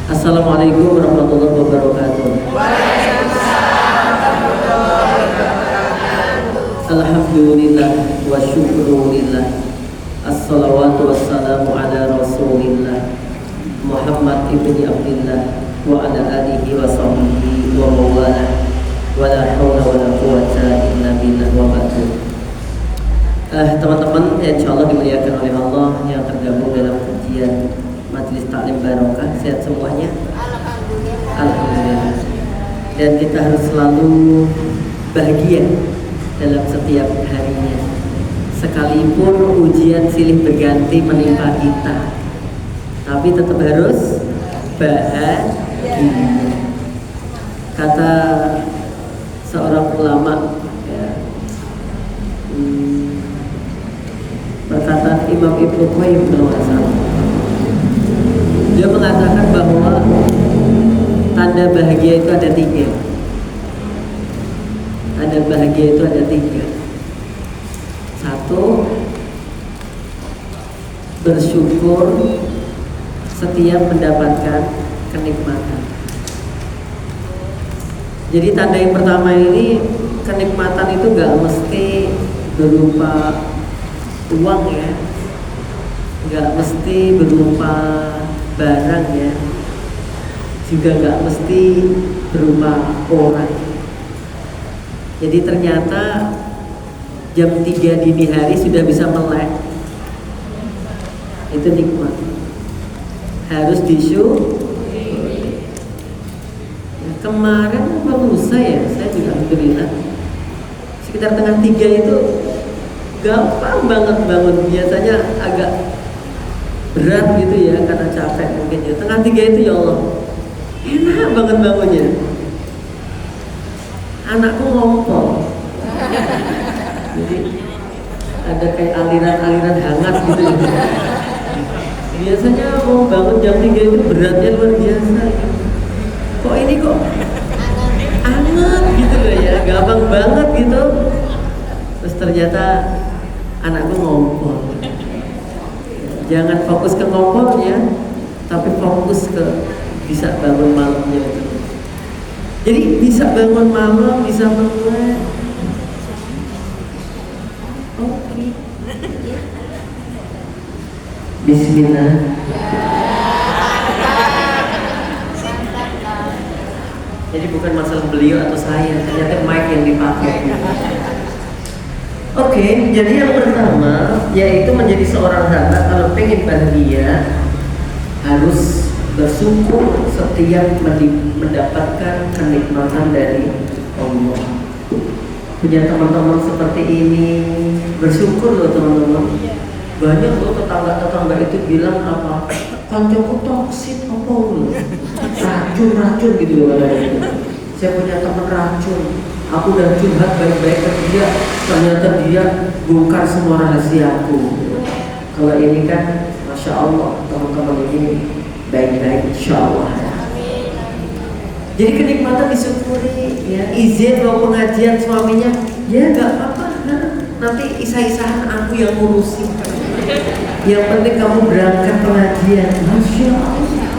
Assalamualaikum warahmatullahi wabarakatuh. Alhamdulillah wa syukrulillah. Assalawatu wassalamu ala rasulillah Muhammad ibni Abdillah wa ala alihi wa sahbihi wa mawala wa la hawla wa la quwwata illa billah wa ba'du. Teman-teman yang insyaallah dimuliakan oleh Allah yang tergabung dalam kajian Majelis Taklim Barokah, sehat semuanya? Alhamdulillah. Dan kita harus selalu bahagia dalam setiap harinya, sekalipun ujian silih berganti menimpa kita, tapi tetap harus bahagia. Kata seorang ulama, perkataan Imam Ibnu Qayyim dia mengatakan bahwa tanda bahagia itu ada 3. Tanda bahagia itu ada 3. 1, bersyukur setiap mendapatkan kenikmatan. Jadi tanda yang pertama ini, kenikmatan itu gak mesti berupa uang ya, gak mesti berupa barang ya, juga gak mesti berupa orang. Jadi ternyata jam 3 dini hari sudah bisa melek, itu nikmat, harus disyukuri. Kemarin apa lusa ya, saya juga alhamdulillah sekitar tengah 3 itu gampang banget bangun. Biasanya agak berat gitu ya karena capek mungkin ya. Tengah 3 itu ya Allah enak banget bangunnya. Anakku ngompol, jadi ada kayak aliran-aliran hangat gitu ya. Biasanya mau bangun jam 3 itu beratnya luar biasa. Kok ini kok anget gitu loh ya, gampang banget gitu. Terus ternyata anakku ngompol. Jangan fokus ke ngomongnya, tapi fokus ke bisa bangun malamnya itu. Jadi bisa bangun malam, bisa melek. Oke. Bismillah. Jadi bukan masalah beliau atau saya, ternyata mic yang dipakai. Oke, jadi yang pertama yaitu menjadi seorang hamba kalau pengen bahagia harus bersyukur setiap mendapatkan kenikmatan dari Allah. Punya teman-teman seperti ini, bersyukur loh teman-teman. Banyak loh tetangga-tetangga itu bilang apa? Kancaku toksit apa loh? Racun gitu loh katanya. Saya punya teman racun. Aku udah curhat baik-baik ke dia, ternyata dia bongkar semua rahasiaku. Kalau ini kan, masya Allah, teman-teman ini baik-baik, insya Allah. Jadi kenikmatan disyukuri, ya. Izin mau pengajian suaminya, ya nggak apa-apa. Nanti isah-isahan aku yang ngurusin. Yang penting kamu berangkat pengajian, masya Allah.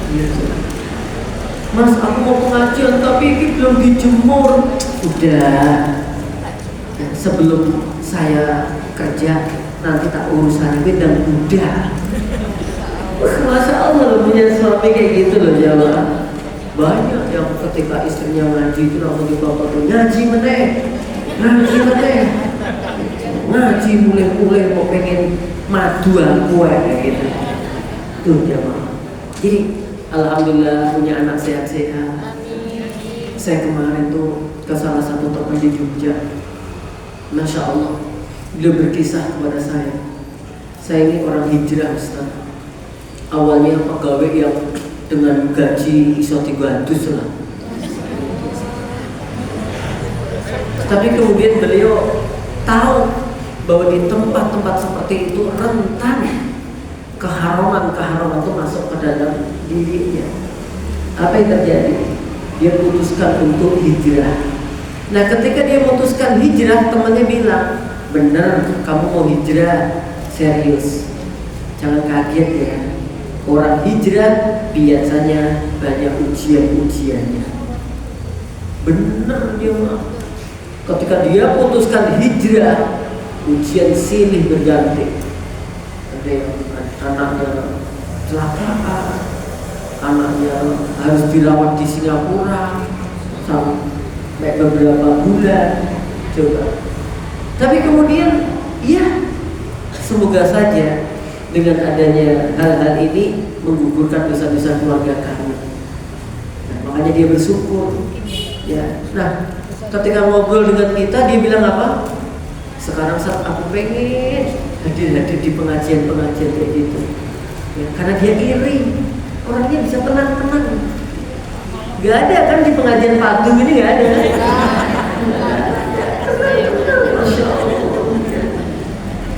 Gitu. Mas, aku mau pengajian tapi ini belum dijemur. Udah, sebelum saya kerja nanti tak urusan ini dan udah. Masya Allah loh punya suami kayak gitu loh jamaah. Banyak yang ketika istrinya ngaji itu langsung dibawa tuh ngaji meneh, ngaji mulai mau pengen madu aku kayak gitu. Tuh jamaah. Jadi alhamdulillah punya anak sehat-sehat. Saya kemarin tuh ke salah satu teman di Jogja. Masya Allah, dia berkisah kepada saya. Saya ini orang hijrah Ustaz. Awalnya pegawai yang dengan gaji iso 300 lah. Tapi kemudian beliau tahu bahwa di tempat-tempat seperti itu rentan keharaman itu masuk ke dalam dirinya. Apa yang terjadi? Dia putuskan untuk hijrah. Nah ketika dia memutuskan hijrah, temannya bilang, bener kamu mau hijrah, serius, jangan kaget ya. Orang hijrah biasanya banyak ujian-ujiannya. Bener dia mah. Ketika dia putuskan hijrah, ujian silih berganti. Ada yang anaknya kecelakaan, anaknya harus dirawat di Singapura sampai beberapa bulan. Coba. Tapi kemudian, ya semoga saja dengan adanya hal-hal ini menggugurkan dosa-dosa keluarga kami. Nah, makanya dia bersyukur. Ya, nah, ketika ngobrol dengan kita, dia bilang apa? Sekarang saat aku pengen hadir di pengajian-pengajian kayak gitu. Ya, karena dia iri, orangnya bisa tenang-tenang. Gak ada kan di pengajian padu ini, gak ada. Masya Allah.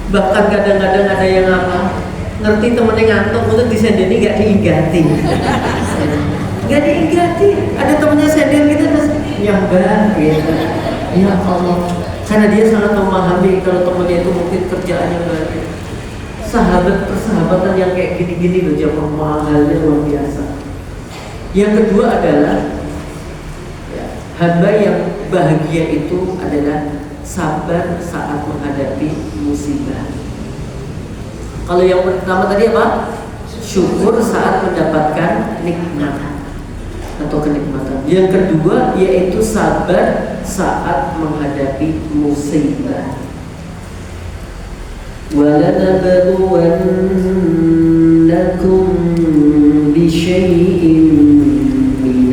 Bahkan kadang-kadang ada yang apa? Ngerti temennya ngantuk untuk disendeni gak diinggati. Gak diinggati. Ada temennya sendiri kita terus nyambah gitu. Ya Allah. Karena dia sangat memahami kalau temennya itu mungkin kerjaannya banyak. Sahabat persahabatan yang kayak gini-gini loh, jamaah mahalnya luar biasa. Yang kedua adalah ya, hamba yang bahagia itu adalah sabar saat menghadapi musibah. Kalau yang pertama tadi apa? Syukur saat mendapatkan nikmat atau kenikmatan. Yang kedua yaitu sabar saat menghadapi musibah. وَلَنَبْلُوَنَّكُمْ بِشَيْءٍ مِنَ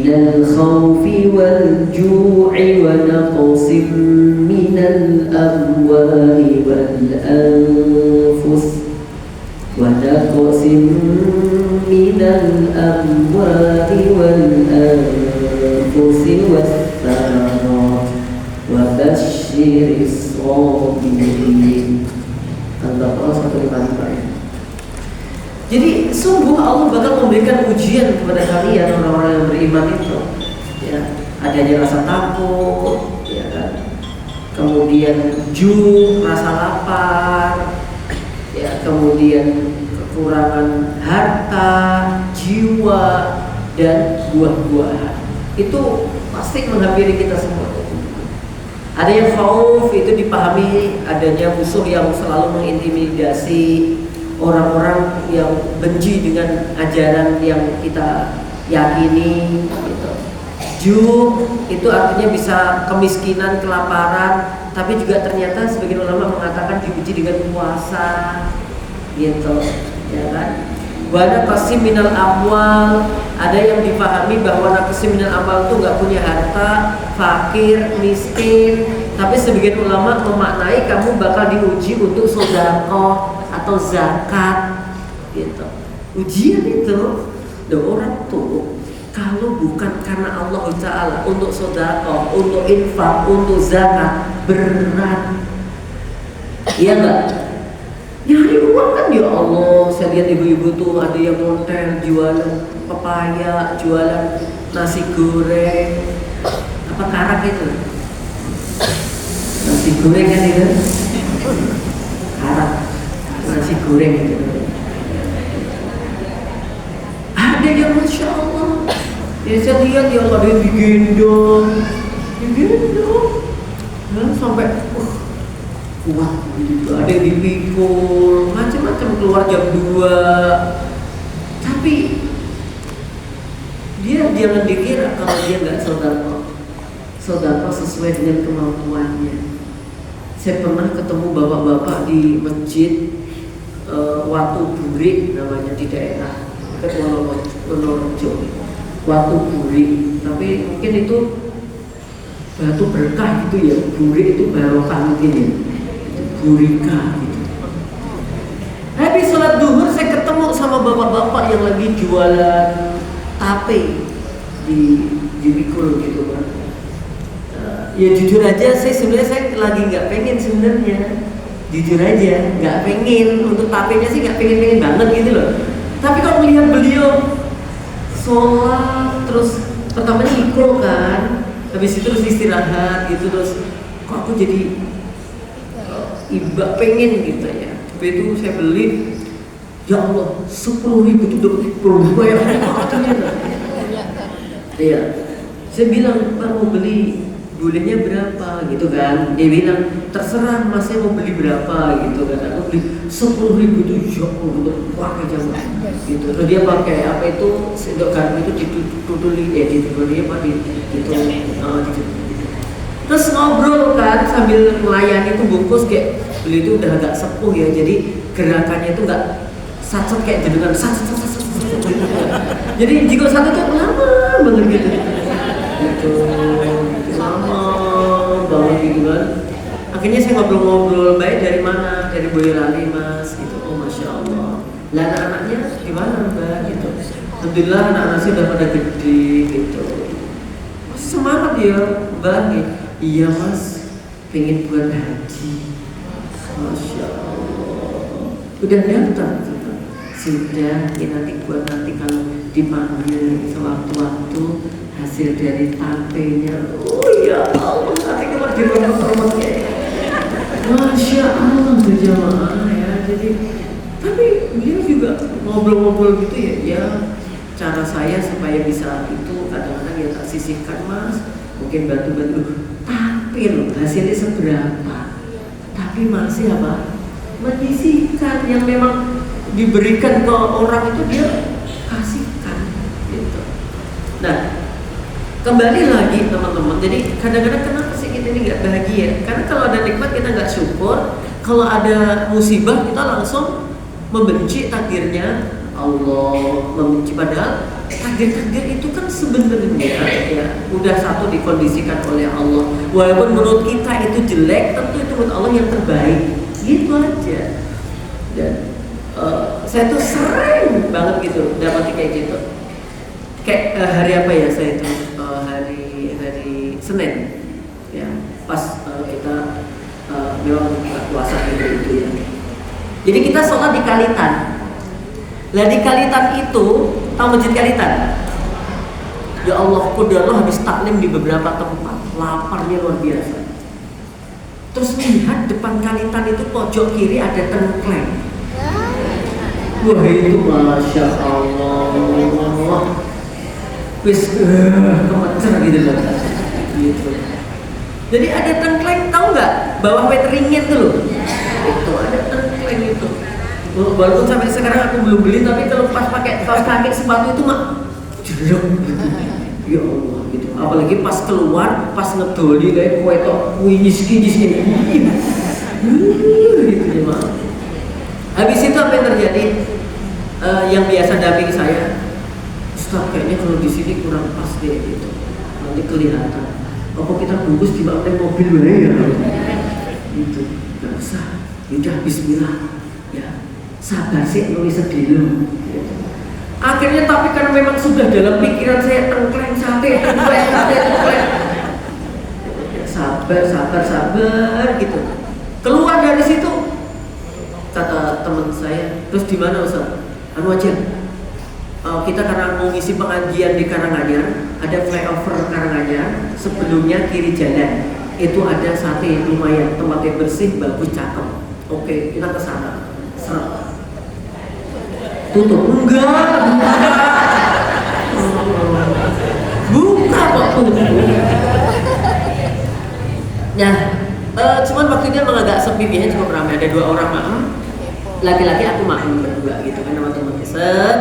الْخَوْفِ وَالْجُوعِ وَنَقْصٍ مِنَ الْأَمْوَالِ وَالْأَنفُسِ وَالثَّمَرَاتِ وَبَشِّرِ الصَّابِرِينَ. Al-Baqarah 155. Jadi sungguh Allah bakal memberikan ujian kepada kalian orang-orang yang beriman itu. Ya, adanya rasa takut, ya kan? Kemudian rasa lapar, ya, kemudian kekurangan harta, jiwa, dan buah-buahan. Itu pasti menghampiri kita semua. Ada yang khauf, itu dipahami adanya musuh yang selalu mengintimidasi orang-orang yang benci dengan ajaran yang kita yakini gitu. Itu artinya bisa kemiskinan, kelaparan, tapi juga ternyata sebagian ulama mengatakan diuji dengan puasa gitu, ya kan? Wa qasim minal amwal, ada yang dipahami bahwa qasim minal amwal itu nggak punya harta, fakir, miskin, tapi sebagian ulama memaknai kamu bakal diuji untuk sedekah atau zakat gitu. Ujian itu orang tuh kalau bukan karena Allah Ta'ala untuk sedekah, untuk infak, untuk zakat berat. Iya enggak? Nyari uang kan ya Allah. Saya lihat ibu-ibu tuh ada yang montel jualan pepaya, jualan nasi goreng, apa karak itu? Nasi goreng kan itu? Karak, nasi goreng itu. Ada yang Masya Allah. Ya saya lihat ya ada yang digendong, nah, sampai kuat gitu. Ada yang dipikul, macam-macam, keluar jam 2. Tapi dia jangan dikira kalau dia nggak saudara sesuai dengan kemampuannya. Saya pernah ketemu bapak-bapak di masjid Watu Burik namanya, di daerah dekat Wonorejo. Watu Burik, tapi mungkin itu batu berkah gitu ya. Burik itu barokah mungkin ya. Burika gitu. Habis sholat duhur saya ketemu sama bapak-bapak yang lagi jualan tape di Bikul gitu kan. Ya jujur aja saya lagi nggak pengen sebenarnya, jujur aja nggak pengen untuk tapenya sih, nggak pengen banget gitu loh. Tapi kalau melihat beliau sholat terus pertamanya ikut kan, habis itu terus istirahat gitu, terus kok aku jadi iba pengen gitu ya, sepi itu saya beli, ya Allah 10.000 itu udah berubah ternyata. Iya, saya bilang Pak mau beli bulannya berapa gitu kan? Dia bilang terserah Mas, saya mau beli berapa gitu kan? Aku beli 10.000 itu ya Allah pakai jam gitu. Terus dia pakai apa itu sendok garpu itu ditutuli ditutuli apa gitu. Terus ngobrol kan sambil melayani itu bungkus kayak beli itu udah agak sepuh ya, jadi gerakannya itu nggak sat-sat kayak jenengan sat. Jadi jika satu tuh lama banget gitu. Lama banget gitu kan. Akhirnya saya ngobrol-ngobrol, baik dari mana? Dari Boyolali Mas gitu. Oh Masya Allah. Lah anak-anaknya gimana Mbak gitu. Alhamdulillah anak-anak saya udah pada gede gitu. Masih semangat ya Mbak gitu. Iya Mas, pengen buat haji. Masya Allah. Udah daftar gitu. Sudah, ya nanti buat nanti kalau dipanggil sewaktu-waktu hasil dari tampilnya. Oh ya Allah, nanti kalau diremet-remet kayak Masya Allah berjamaah ya. Jadi, tapi beliau juga ngobrol-ngobrol gitu ya cara saya supaya bisa itu kadang-kadang ya tak sisihkan Mas, mungkin bantu-bantu tampil hasilnya seberapa, tapi masih apa menyisihkan yang memang diberikan ke orang itu dia kasihkan gitu. Nah kembali lagi teman-teman, jadi kadang-kadang kenapa sih kita ini nggak bahagia? Karena kalau ada nikmat kita nggak syukur, kalau ada musibah kita langsung membenci takdirnya Allah, membenci. Padahal takdir-takdir itu kan sebenarnya ya udah satu dikondisikan oleh Allah. Walaupun menurut kita itu jelek, tentu itu menurut Allah yang terbaik. Gitu aja. Dan saya tuh sering banget gitu dapat kayak gitu. Kayak hari apa ya saya itu hari Senin ya pas kita memang puasa gitu ya. Jadi kita sholat di Kalitan. Lah di Kalitan itu, tahu masjid Kalitan? Ya Allah, kudarlah habis taklim di beberapa tempat, laparnya luar biasa. Terus lihat depan Kalitan itu pojok kiri ada tengkleng. Wah itu Masya Allah, wis kemecer gitu loh. Gitu. Jadi ada tengkleng, tahu nggak? Bawah wetringin tuh loh. Itu ada tengkleng itu. Walaupun sampai sekarang aku belum beli, tapi kalau pas pakai kaos kaki sepatu itu mah jeruk gitu. Ya Allah gitu. Apalagi pas keluar, pas ngedoli kayak kue tok, wis gini. Gitu ya mah. Habis itu apa yang terjadi? Yang biasa damping saya, Ustaz kayaknya kalau di sini kurang pas deh gitu. Nanti kelihatan. Apa kita bungkus di bawah mobil ya? Gitu. Gak usah. Udah Bismillah. Ya. Sabar sih nulis sedih. Akhirnya tapi karena memang sudah dalam pikiran saya tengkleng sate. Sabar gitu. Keluar dari situ kata teman saya, terus di mana Ustaz? Anu aja. Kita karena mau ngisi pengajian di Karanganyar, ada flyover Karanganyar, sebelumnya kiri jalan itu ada sate lumayan, tempatnya bersih, bagus, cakep. Oke, kita ke sana. Tutup? Enggak. Buka kok tutup. Nah, cuman waktu itu emang agak sepi, biasanya cukup ramai, ada 2 orang maem, laki-laki aku maem berdua gitu kan sama teman keset,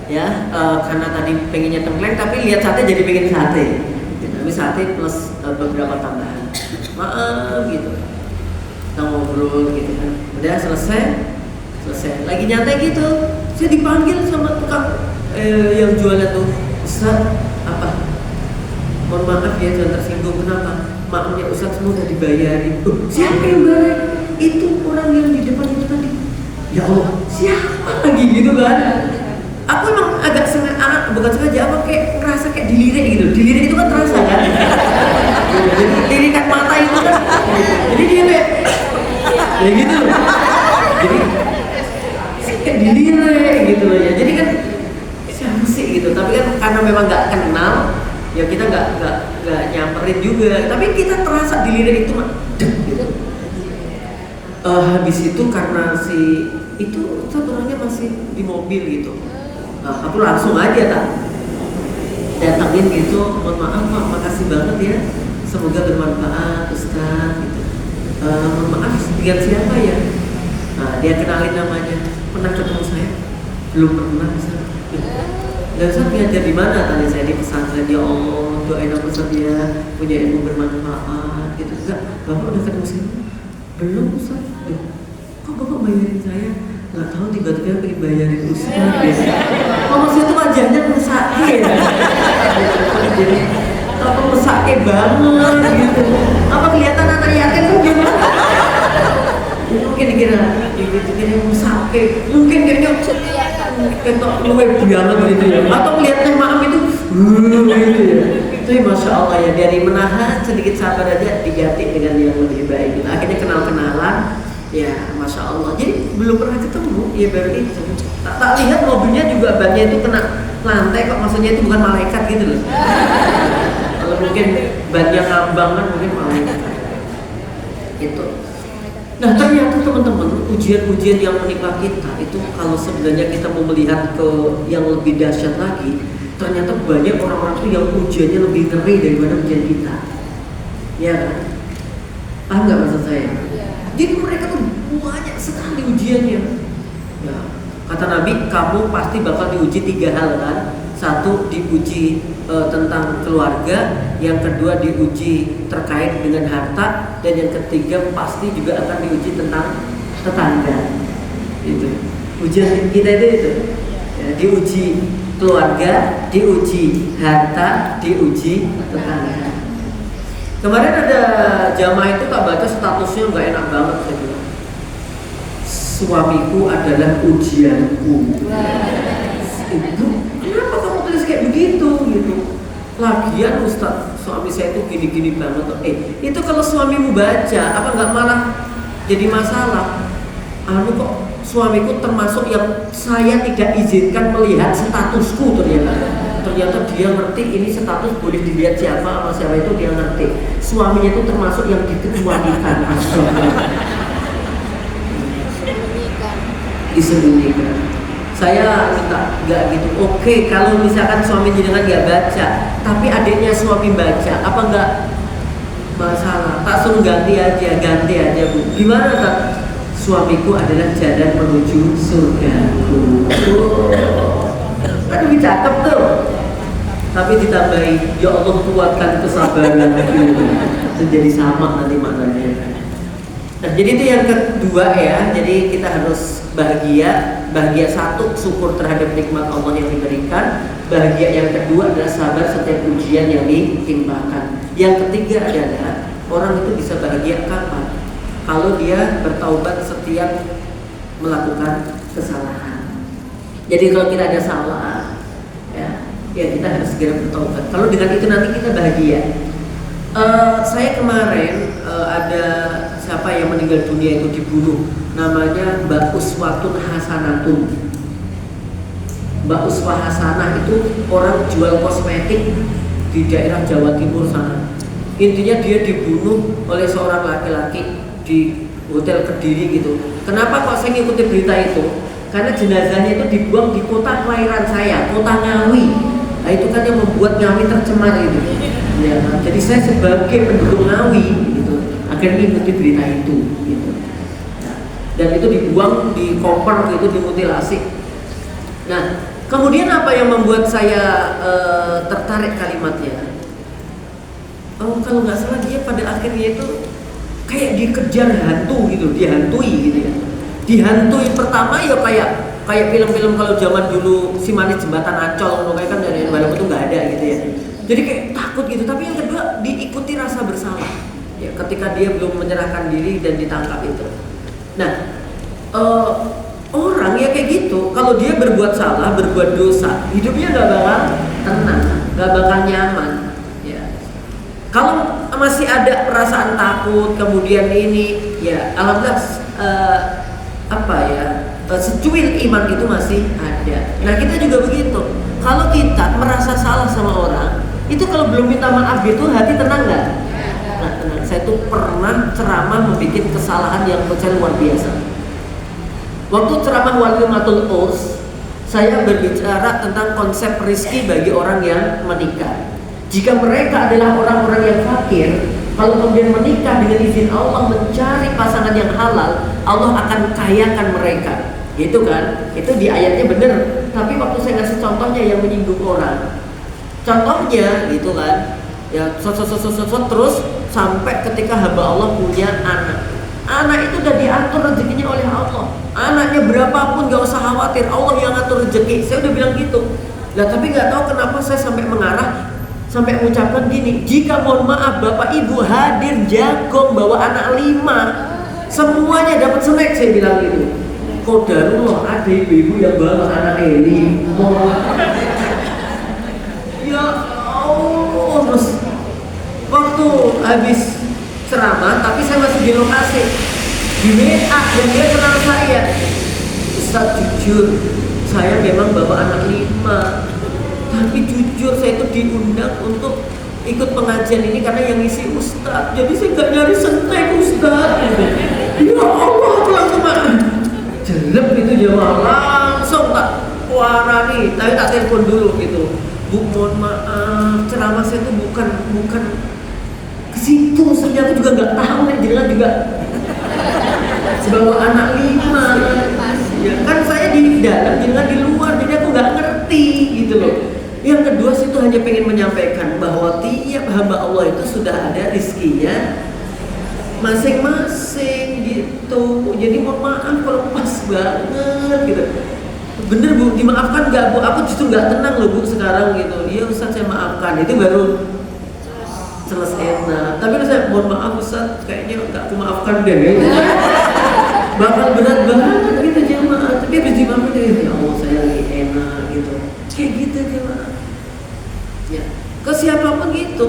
ya karena tadi pengennya tengkleng tapi lihat sate jadi pengen sate. Tapi sate plus beberapa tambahan. Maaf gitu. Kita ngobrol gitu kan. Udah selesai. Lagi nyantai gitu. Saya dipanggil sama tukang yang jualan tuh. Ustaz, apa? Mohon maaf ya jangan tersinggung, kenapa? Maafnya Ustaz semua udah dibayarin. Siapa yang bayar? Itu orang yang di depan itu tadi. Ya Allah, siapa lagi gitu kan? Aku emang agak bukan sengaja, apa kayak ngerasa kayak dilirik gitu. Dilirik itu kan terasa kan? Jadi lirikan mata itu kan. Jadi dia kayak gitu. Jadi kayak dilirik gitu loh ya. Jadi kan siapa sih gitu. Tapi kan karena memang nggak kenal, ya kita nggak nyamperin juga. Tapi kita terasa dilirik itu mah gitu. Habis itu karena si itu satu orangnya masih di mobil gitu. Nah, aku langsung aja datangin gitu, mohon maaf Pak, makasih banget ya, semoga bermanfaat Ustaz gitu. Mohon maaf, dengan siapa ya? Nah, dia kenalin namanya. Pernah ketemu saya? Belum pernah Ustaz. Ya Ustaz ngajar di mana? Tadi saya di pesantren. Ya Allah, doain aku Ustaz ya, punya ilmu bermanfaat gitu. Enggak, Bapak udah ketemu sini? Belum Ustaz. Kok Bapak bayarin saya? Nggak tahu, tiba-tiba pengen bayarin Ustaz ya. Oh maksudnya itu wajahnya mesake ya. Jadi apa mesake banget gitu. Apa kelihatan anak yatim tuh gimana? Mungkin dikira mesake, mungkin kayaknya ketok luwe banget gitu ya. Atau melihatnya maaf itu gitu ya. Itu ya, Masya Allah ya, dari menahan sedikit sabar aja diganti dengan yang lebih baik. Akhirnya kenal-kenalan. Ya, Masya Allah. Jadi belum pernah ketemu, ya baru itu. Tak lihat mobilnya juga bannya itu kena lantai kok, maksudnya itu bukan malaikat gitu loh. Kalau mungkin bannya ngambang kan mungkin malaikat. Itu. Nah ternyata teman-teman, ujian-ujian yang menimpa kita itu kalau sebenarnya kita mau melihat ke yang lebih dahsyat lagi, ternyata banyak orang-orang tuh yang ujiannya lebih ngeri daripada ujian kita. Ya kan? Paham nggak maksud saya? Jadi mereka tuh banyak sekali ujiannya. Ya, kata Nabi, kamu pasti bakal diuji 3 hal kan? Satu diuji tentang keluarga, yang kedua diuji terkait dengan harta, dan yang ketiga pasti juga akan diuji tentang tetangga. Itu ujian kita itu. Ya, diuji keluarga, diuji harta, diuji tetangga. Kemarin ada jamaah itu tak baca statusnya nggak enak banget gitu. Suamiku adalah ujianku. Itu kenapa kamu tulis kayak begitu gitu? Lagian Ustaz, suami saya itu gini-gini banget. Itu kalau suamimu baca, apa nggak malah jadi masalah? Kok suamiku termasuk yang saya tidak izinkan melihat statusku ternyata. Ternyata dia ngerti ini status boleh dilihat siapa sama siapa, itu dia ngerti. Suaminya itu termasuk yang dikecualikan. Disembunyikan. Saya minta nggak gitu. Oke, kalau misalkan suami jenengan nggak baca, tapi adiknya suami baca, apa nggak masalah? Tak suruh ganti aja Bu. Gimana tak? Suamiku adalah jalan menuju surgaku. Kan lebih cakep tuh. Tapi ditambahi, ya Allah kuatkan kesabaran itu. Jadi sama nanti maknanya. Nah, jadi itu yang kedua ya. Jadi kita harus bahagia. Bahagia satu, syukur terhadap nikmat Allah yang diberikan. Bahagia yang kedua adalah sabar setiap ujian yang ditimpakan. Yang ketiga adalah orang itu bisa bahagia kapan? Kalau dia bertaubat setiap melakukan kesalahan. Jadi kalau kita ada salah, ya kita harus segera bertaubat. Kalau dengan itu nanti kita bahagia. Saya kemarin ada siapa yang meninggal dunia itu dibunuh, namanya Mbak Uswatun Hasanatun. Mbak Uswah Hasanah itu orang jual kosmetik di daerah Jawa Timur sana. Intinya dia dibunuh oleh seorang laki-laki di hotel Kediri gitu. Kenapa kok saya ngikuti berita itu? Karena jenazahnya itu dibuang di kota kelahiran saya, kota Ngawi. Nah itu kan yang membuat Ngawi tercemar itu. Ya, jadi saya sebagai penduduk Ngawi gitu, akhirnya mengikuti berita itu gitu. Nah, dan itu dibuang di koper gitu, dimutilasi. Nah, kemudian apa yang membuat saya tertarik kalimatnya? Kalau nggak salah dia pada akhirnya itu kayak dikejar hantu gitu, dihantui gitu ya. Dihantui pertama ya kayak film-film kalau zaman dulu Si Manis Jembatan Ancol, kayak kan dari walaupun itu nggak ada gitu ya. Jadi kayak takut gitu. Tapi yang kedua diikuti rasa bersalah. Ya, ketika dia belum menyerahkan diri dan ditangkap itu. Nah, orang ya kayak gitu. Kalau dia berbuat salah, berbuat dosa, hidupnya nggak bakal tenang, nggak bakal nyaman. Ya. Kalau masih ada perasaan takut, kemudian ini, ya alhamdulillah secuil iman itu masih ada. Nah kita juga begitu. Kalau kita merasa salah sama orang, itu kalau belum minta maaf gitu hati tenang nggak? Nah, tenang. saya tuh pernah ceramah membuat kesalahan yang menurut saya luar biasa. Waktu ceramah Walimatul Urs, saya berbicara tentang konsep rizki bagi orang yang menikah. Jika mereka adalah orang-orang yang fakir, kalau kemudian menikah dengan izin Allah mencari pasangan yang halal, Allah akan kayakan mereka. Gitu kan? Itu di ayatnya benar. Tapi waktu saya ngasih contohnya yang menyinggung orang. Contohnya gitu kan. Ya, terus sampai ketika hamba Allah punya anak. Anak itu udah diatur rezekinya oleh Allah. Anaknya berapapun gak usah khawatir, Allah yang ngatur rezeki. Saya udah bilang gitu. Lah tapi nggak tahu kenapa saya sampai mengarah, sampai mengucapkan gini. Jika mohon maaf bapak ibu hadir jagung bawa anak 5, semuanya dapat snack, saya bilang gitu. Qadarullah ada ibu-ibu yang bawa anak 5. Ya Allah, terus waktu habis ceramah, tapi saya masih di lokasi di WA dan dia kenal saya. Ustaz jujur, saya memang bawa anak 5, tapi jujur saya itu diundang untuk ikut pengajian ini karena yang ngisi Ustaz. Jadi saya nggak nyari snack Ustaz. Ya Allah, langsung jelek itu jemaah, langsung tak warani. Tapi tak telepon dulu gitu. Bu, mohon maaf, ceramah saya itu bukan ke situ. Sebenarnya aku juga nggak tahu, yang jelas juga sebawa anak 5. Ya kan saya di dalam, jangan di luar, jadi aku nggak ngerti gitu loh. Yang kedua itu hanya pengen menyampaikan bahwa tiap hamba Allah itu sudah ada rizkinya masing-masing gitu. Jadi mohon maaf kalau pas banget gitu. Bener Bu, dimaafkan nggak Bu? Aku justru nggak tenang loh Bu sekarang gitu. Iya Ustaz saya maafkan, itu baru selesai. Nah, tapi saya mohon maaf Ustaz, kayaknya nggak aku maafkan deh gitu. Bakal berat banget gitu jemaah. Tapi habis dimaafkan ya Allah saya lagi enak gitu. Kayak gitu jemaah. Ya, ke siapapun gitu.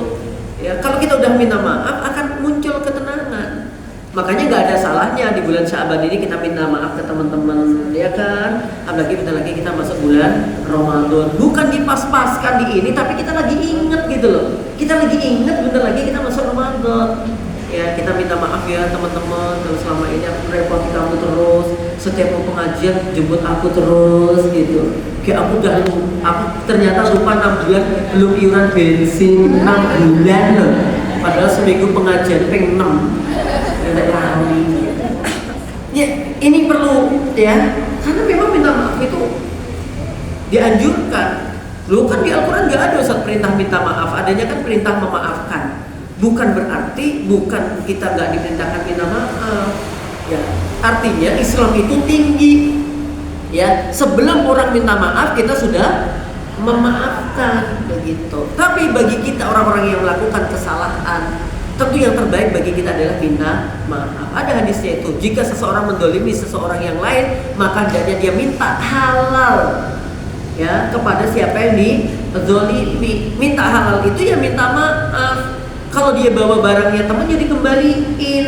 Ya, kalau kita udah minta maaf akan muncul ketenangan. Makanya nggak ada salahnya di bulan Sya'ban ini kita minta maaf ke teman-teman, ya kan? Apalagi bentar lagi kita masuk bulan Ramadan. Bukan dipas-paskan di ini, tapi kita lagi inget gitu loh. Kita lagi inget bentar lagi kita masuk Ramadan. Ya, kita minta maaf ya teman-teman, kalau selama ini aku merepoti kamu terus, setiap mau pengajian jemput aku terus gitu. Kayak aku ternyata lupa 6 bulan belum iuran bensin 6 bulan loh. Padahal seminggu pengajian pengen 6. Ya, ini perlu ya, karena memang minta maaf itu dianjurkan. Lu kan di Al-Quran gak ada Ustaz perintah minta maaf, adanya kan perintah memaafkan. Bukan berarti kita gak diperintahkan minta maaf. Ya, artinya Islam itu tinggi. Ya, sebelum orang minta maaf kita sudah memaafkan begitu. Tapi bagi kita orang-orang yang melakukan kesalahan, tentu yang terbaik bagi kita adalah minta maaf. Ada hadisnya itu, jika seseorang mendolimi seseorang yang lain, maka hendaknya dia minta halal ya kepada siapa yang dizolimi. Minta halal itu ya minta maaf. Kalau dia bawa barangnya teman jadi kembaliin.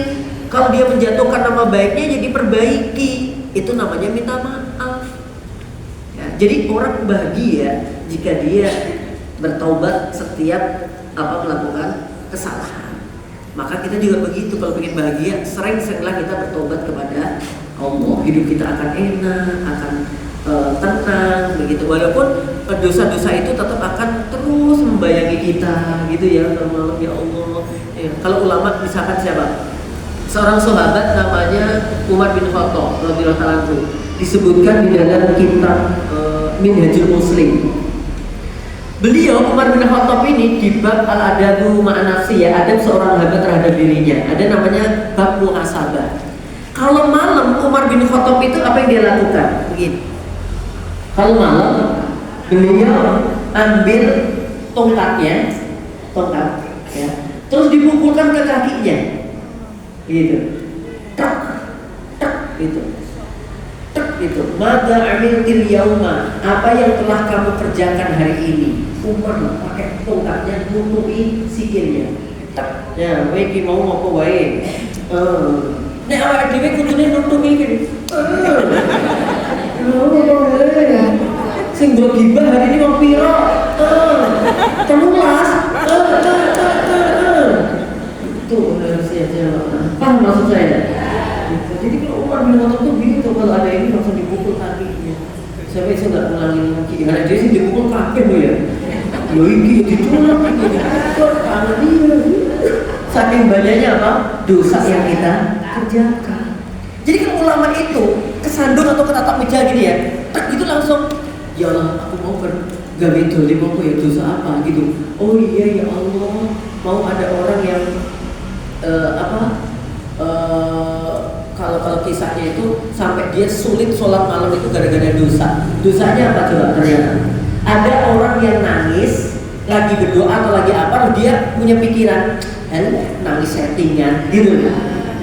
Kalau dia menjatuhkan nama baiknya jadi perbaiki. Itu namanya minta maaf ya, jadi orang bahagia jika dia bertaubat setiap melakukan kesalahan. Maka kita juga begitu, kalau ingin bahagia, sering-seringlah kita bertobat kepada Allah. Hidup kita akan enak, akan tenang begitu. Walaupun dosa-dosa itu tetap akan terus membayangi kita gitu ya, malam ya Allah. Ya, kalau ulama misalkan siapa? Seorang sahabat namanya Umar bin Khattab radhiyallahu ta'ala anhu, disebutkan di dalam kitab Minhajul Muslim. Beliau Umar bin Khattab ini di bab al-adabu ma'an nafsi ya, adab seorang hamba terhadap dirinya, ada namanya bab muhasabah. Kalau malam Umar bin Khattab itu apa yang dia lakukan? Begini. Kalau malam beliau ambil tongkat ya, terus dipukulkan ke kakinya, gitu, tak, gitu. Gitu. Mada amiltil yauma, apa yang telah kamu kerjakan hari ini? Umar pakai tongkatnya nutupi sikilnya. Tak, ya, wae mau apa wae. Nek awake dhewe kudune nutupi iki. Sing mbok gibah hari ini wong pira? 13. Itu saya nggak ngulangin lagi. Karena dia sih dipukul kabeh loh ya. Yo iki ditolak iki kotor tangan dia. Saking banyaknya apa? Dosa yang kita kerjakan. Jadi kan ulama itu kesandung atau ketatap meja gini ya, tak gitu langsung, ya Allah aku mau bergawe dolim apa ya, dosa apa gitu. Oh iya ya Allah, mau ada orang yang kalau kisahnya itu sampai dia sulit sholat malam itu gara-gara dosa. Dosanya apa coba? Ternyata ada orang yang nangis lagi berdoa atau lagi apa, dia punya pikiran, nangis settingan gitu.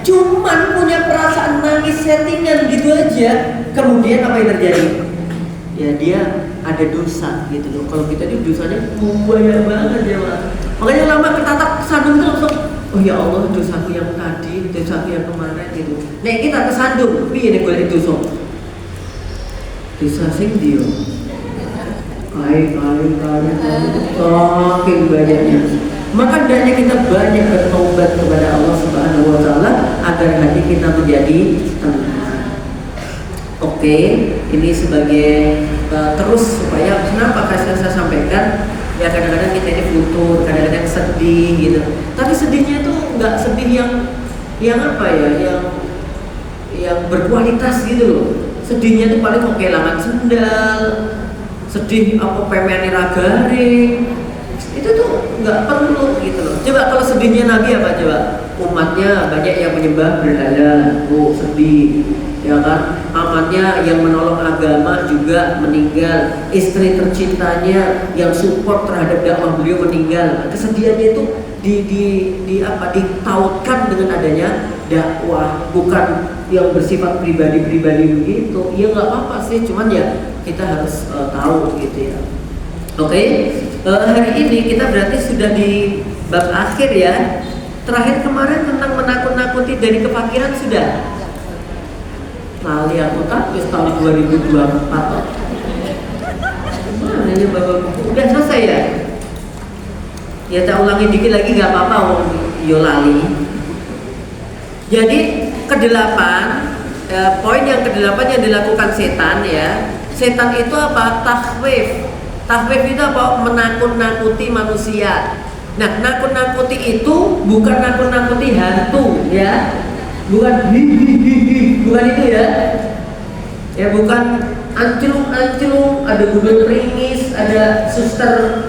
Cuman punya perasaan nangis settingan gitu aja. Kemudian apa yang terjadi? Ya dia ada dosa gitu loh. Kalau kita ini dosanya banyak banget ya Pak. Makanya lama ketatap kesandung itu langsung, oh ya Allah dosaku yang tadi, dosaku yang kemarin gitu. Nek kita kesandung, piye nek golek dosa? Dosa sing dia. Saking banyaknya. Maka hendaknya kita banyak bertobat kepada Allah Subhanahu wa taala agar hati kita menjadi tenang. Oke, ini sebagai terus supaya kenapa saya sampaikan ya, kadang-kadang kita ini futur, kadang-kadang sedih gitu. Tapi sedihnya itu nggak sedih yang apa ya, yang berkualitas gitu loh. Sedihnya itu paling mau kehilangan sendal, sedih apa pemene ragaring. Itu tuh nggak perlu gitu loh. Coba kalau sedihnya Nabi apa coba? Umatnya banyak yang menyembah berhala, sedih, ya kan? Amannya yang menolong agama juga meninggal, istri tercintanya yang support terhadap dakwah beliau meninggal. Kesedihannya itu ditautkan dengan adanya dakwah, bukan yang bersifat pribadi-pribadi begitu. Ya nggak apa-apa sih, cuman ya kita harus tahu gitu ya. Oke. Hari ini kita berarti sudah di bab akhir ya. Terakhir kemarin tentang menakut-nakuti dari kefakiran sudah. Lali aku tak, tahun 2024. Mana ya Bapak? Udah selesai ya? Ya tak ulangi dikit lagi nggak apa-apa, yo lali. Jadi kedelapan, poin yang kedelapan yang dilakukan setan ya. Setan itu apa? Takhwif. Takhwif itu apa? Menakut-nakuti manusia. Nah, nakut-nakuti itu bukan nakut-nakuti hantu ya. Bukan hihihihi, bukan itu ya. Ya bukan anclung-anclung, ada gudul ringis, ada suster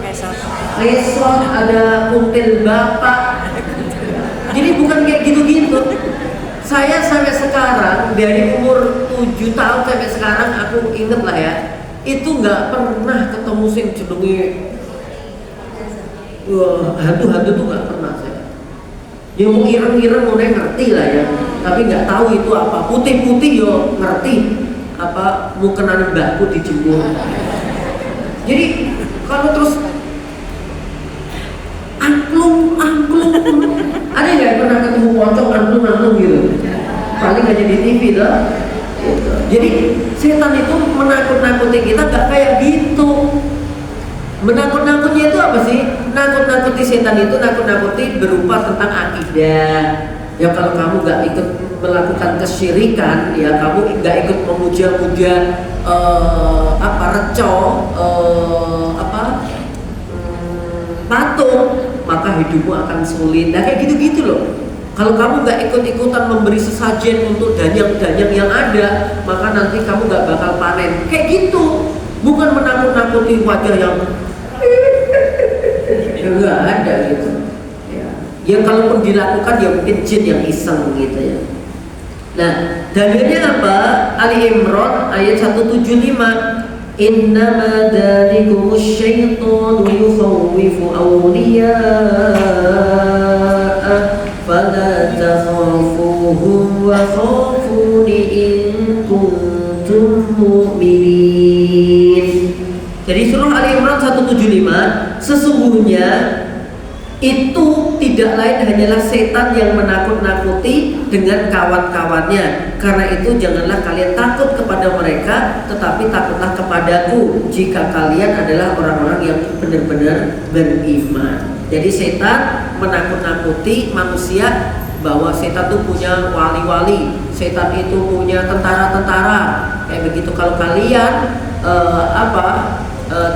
ngesot, ada kuntil bapak. Jadi bukan kayak gitu-gitu. Saya sampai sekarang dari umur 7 tahun sampai sekarang aku inget lah ya, itu nggak pernah ketemu sing jenenge hantu-hantu tuh nggak pernah saya. Ya mau ireng-ireng mau ngerti lah ya, tapi nggak tahu itu apa. Putih-putih yo ngerti apa mukenan mbahku dijemur. Jadi kalau terus angklung, ada nggak pernah ketemu pocong angklung gitu? Paling aja di TV loh. Jadi setan itu menakut-nakuti kita nggak kayak gitu. Menakut-nakutnya itu apa sih? Nakut-nakuti setan itu nakut-nakuti berupa tentang akidah. Ya kalau kamu nggak ikut melakukan kesyirikan, ya kamu nggak ikut memuja-muja patung, maka hidupmu akan sulit. Nah kayak gitu-gitu loh. Kalau kamu nggak ikut-ikutan memberi sesajen untuk danyang-danyang yang ada, maka nanti kamu nggak bakal panen. Kayak gitu. Bukan menakut-nakuti wajah yang nggak ada gitu. Ya kalaupun dilakukan ya mungkin jin yang iseng gitu ya. Nah, dalilnya apa? Ali Imran ayat 175. Innama dzalikumus syaitanu yukhawwifu awliya'a fala takhafuhum wa khafuni in kuntum mu'minin. Jadi surah Ali Imran 175, sesungguhnya itu tidak lain hanyalah setan yang menakut-nakuti dengan kawan-kawannya. Karena itu janganlah kalian takut kepada mereka, tetapi takutlah kepadaku jika kalian adalah orang-orang yang benar-benar beriman. Jadi setan menakut-nakuti manusia bahwa setan itu punya wali-wali, setan itu punya tentara-tentara, kayak begitu. Kalau kalian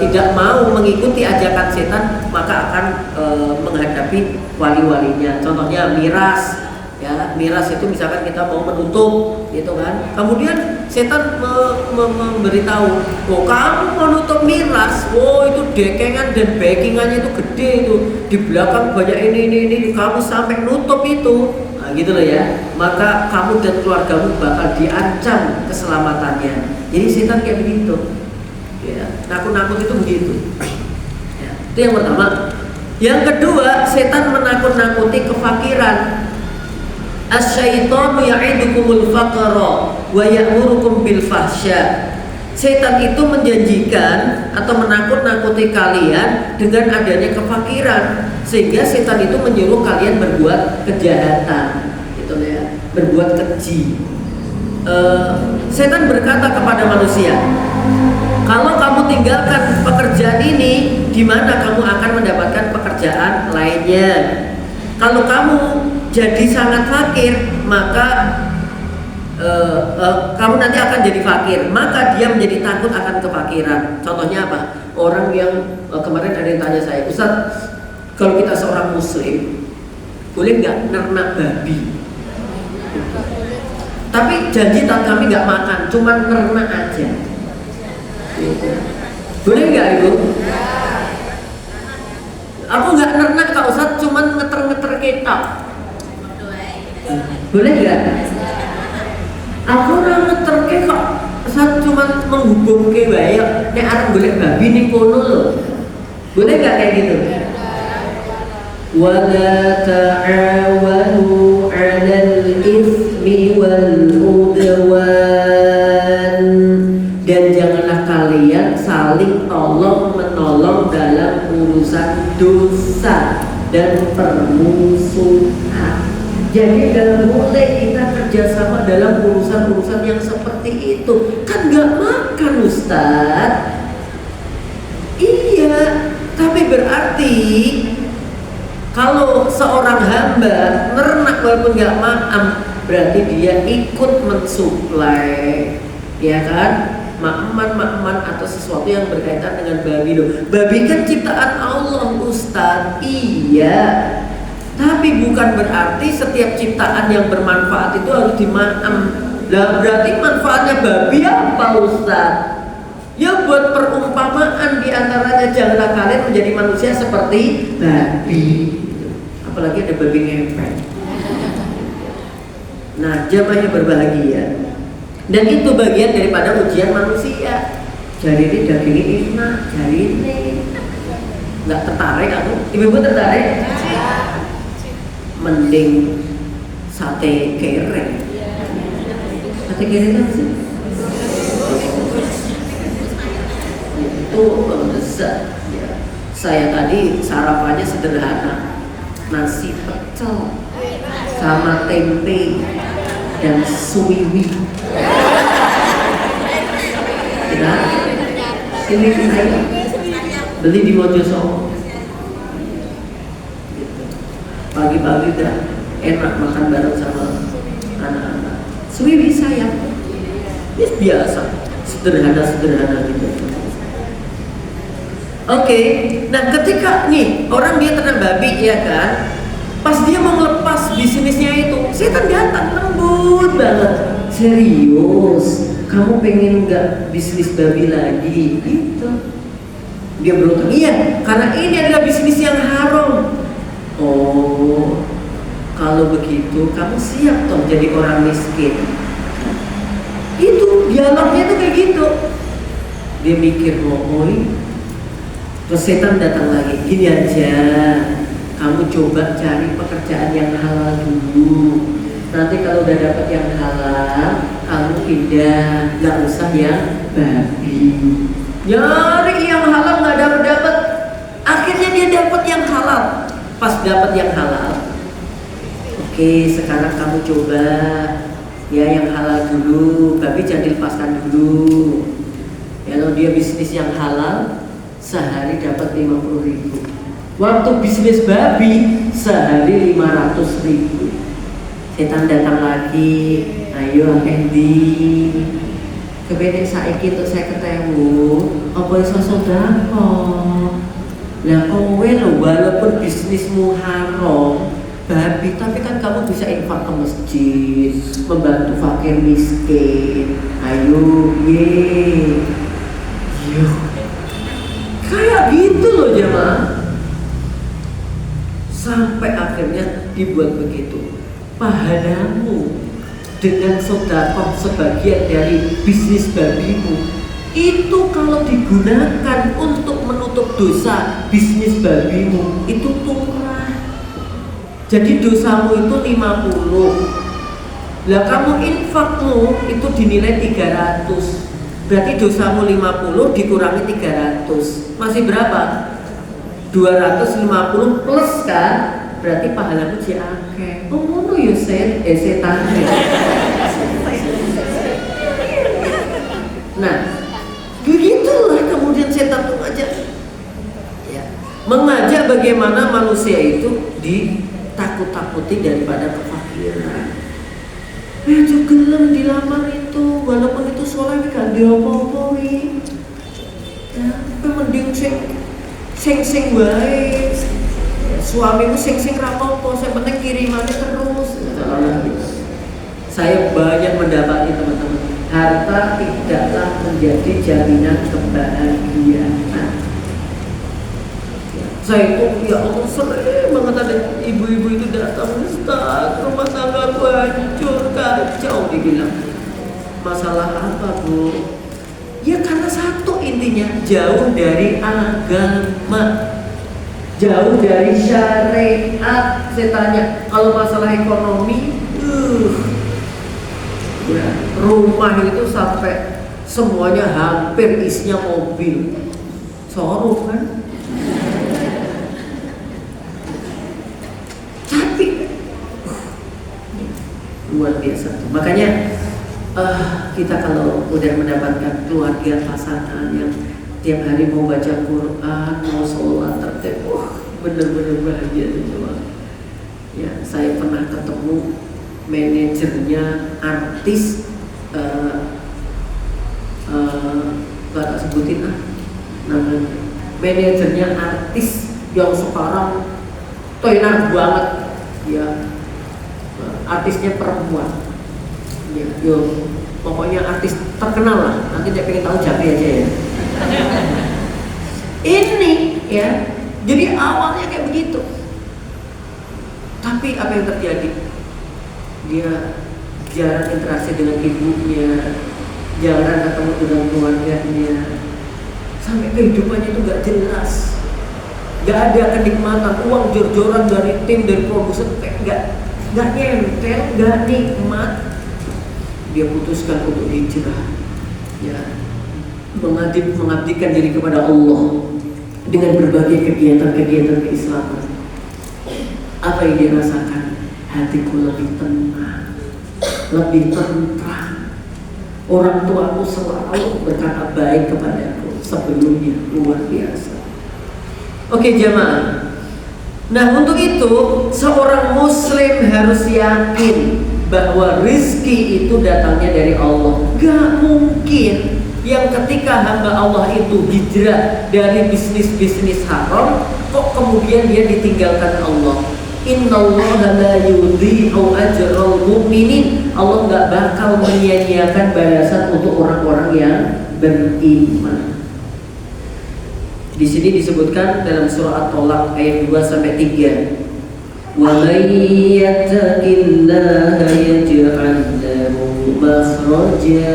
tidak mau mengikuti ajakan setan, maka akan menghadapi wali-walinya. Contohnya miras, ya, miras itu misalkan kita mau menutup, gitu kan. Kemudian setan memberitahu, oh kamu menutup miras, oh itu dekengan dan backingannya itu gede itu, di belakang banyak ini, kamu sampai nutup itu, nah, gitu loh ya. Maka kamu dan keluargamu bakal diancam keselamatannya. Jadi setan kayak begitu. Ya, nakut-nakut itu begitu. Ya, itu yang pertama. Yang kedua, setan menakut-nakuti kefakiran. Asy-syaitanu ya'idukumul faqra wa ya'murukum bil fahsya. Setan itu menjanjikan atau menakut-nakuti kalian dengan adanya kefakiran, sehingga setan itu menyuruh kalian berbuat kejahatan, gitu ya, berbuat keji. Setan berkata kepada manusia, kalau kamu tinggalkan pekerjaan ini, di mana kamu akan mendapatkan pekerjaan lainnya? Kalau kamu jadi sangat fakir, maka kamu nanti akan jadi fakir. Maka dia menjadi takut akan kefakiran. Contohnya apa? Orang yang kemarin ada yang tanya saya, Ustaz, kalau kita seorang muslim, boleh nggak nernak babi? Tapi janji kami nggak makan, cuma nernak aja. Boleh nggak itu? Aku nggak nernak Kak Ustaz, cuma ngeter-ngeter ketok. Boleh nggak? Aku orang ngeter ketok, Ustaz cuma menghubung ke wae. Nek arep golek babi ning kono lho. Boleh nggak kayak gitu? Wala ta'awanu 'alal itsmi wal udwan. Dan janganlah kalian saling tolong-menolong dalam urusan dosa dan permusuhan. Jadi gak boleh kita kerjasama dalam urusan-urusan yang seperti itu. Kan gak makan Ustaz. Iya, tapi berarti kalau seorang hamba nernak walaupun gak makan, berarti dia ikut mensuplai, ya kan? Makman atau sesuatu yang berkaitan dengan babi loh. Babi kan ciptaan Allah Ustaz. Iya. Tapi bukan berarti setiap ciptaan yang bermanfaat itu harus dimakan. Lah berarti manfaatnya babi apa Ustaz? Ya buat perumpamaan diantaranya, janganlah kalian menjadi manusia seperti babi. Apalagi ada babi ngepet. Nah, jamaahnya berbahagia. Dan itu bagian daripada ujian manusia. Jadi ini dagingnya enak, jadi ini nggak tertarik aku. Ibu-ibu tertarik? Mending sate kereng. Sate kereng apa sih? Itu lezat. Ya. Saya tadi sarapannya sederhana, nasi pecel sama tempe dan suwiwi. Nah, ini saya beli di Mojosongo. Pagi-pagi udah enak makan bareng sama anak-anak. Suwiwi saya, ini biasa, sederhana gitu. Oke, nah ketika nih orang dia ternak babi, ya kan? Pas dia mau lepas bisnisnya itu, setan datang lembut banget. Serius, kamu pengen nggak bisnis babi lagi? Gitu. Dia berulang, iya, karena ini adalah bisnis yang haram. Oh, kalau begitu kamu siap toh jadi orang miskin. Itu dialognya tuh kayak gitu. Dia mikir, oh, terus setan datang lagi. Gini aja, kamu coba cari pekerjaan yang halal dulu. Nanti kalau udah dapat yang halal, kamu pindah, nggak usah yang babi. Nyari yang halal nggak dapat. Akhirnya dia dapat yang halal. Pas dapat yang halal, oke, sekarang kamu coba ya yang halal dulu, babi jangan dilepaskan dulu. Kalau dia bisnis yang halal, sehari dapat 50.000. Waktu bisnis babi sehari 500.000. Setan datang lagi, ayo Andy, kebenek saiki untuk saya ketemu apa iso sedekah. Lah kowe lho walaupun bisnismu haram babi, tapi kan kamu bisa infak ke masjid, membantu fakir miskin. Ayo ye. Yo. Kayak gitu loh jemaah. Sampai akhirnya dibuat begitu. Pahalamu dengan sedekah sebagian dari bisnis babimu itu kalau digunakan untuk menutup dosa bisnis babimu itu murah. Jadi dosamu itu 50. Lah kamu infakmu itu dinilai 300. Berarti dosamu 50 dikurangi 300. Masih berapa? 250 plus kan? Berarti pahalamu akeh. Oh ngono ya setan. Nah, begitulah kemudian setan mengajak, ya, mengajak bagaimana manusia itu ditakut-takuti daripada kefakiran. Itu gelem dilamar itu, walaupun itu soleh gak diopo-opoi. Ya, tapi mending sing wae. Suamimu sing rapopo, saya penting kirimannya terus. Saya banyak mendapati teman-teman, harta tidaklah menjadi jaminan kebahagiaan. Saya itu ya Allah sering banget ada ibu-ibu itu datang, Ustaz rumah tangga aku hancur kacau. Dibilang masalah apa bu? Ya karena satu intinya jauh dari agama, jauh dari syariat. Saya tanya kalau masalah ekonomi, ya, rumah itu sampai semuanya hampir isinya mobil, showroom kan. Luar biasa. Makanya kita kalau udah mendapatkan keluarga pasangan yang tiap hari mau baca Quran, mau sholat tertib, bener-bener bahagia semua. Ya, saya pernah ketemu manajernya artis, gak sebutin namanya. Manajernya artis yang sekarang tenar banget, ya. Artisnya perempuan, ya, yo, pokoknya artis terkenal lah. Nanti dia pengen tahu Japi aja ya. Ini ya, jadi awalnya kayak begitu. Tapi apa yang terjadi? Dia jarang interaksi dengan ibunya, jarang ketemu dengan keluarganya, sampai kehidupannya itu gak jelas, gak ada kenikmatan. Uang jor-joran dari tim, dari produser, gak nyentel, gak nikmat. Dia putuskan untuk hijrah, ya, mengabdikan diri kepada Allah dengan berbagai kegiatan-kegiatan keislaman. Apa yang dia rasakan? Hatiku lebih tenang, lebih tentram. Orang tuaku selalu berkata baik kepadaku sebelumnya. Luar biasa. Oke jemaah. Nah untuk itu seorang muslim harus yakin bahwa rizki itu datangnya dari Allah. Gak mungkin yang ketika hamba Allah itu hijrah dari bisnis-bisnis haram kok kemudian dia ditinggalkan Allah. Innallaha la yudhi'u ajral mu'minin. Allah gak bakal menyia-nyiakan balasan untuk orang-orang yang beriman. Di sini disebutkan dalam surah At-Tolak ayat 2 sampai 3. Wa may yattaqillaha yaj'al lahu makhraja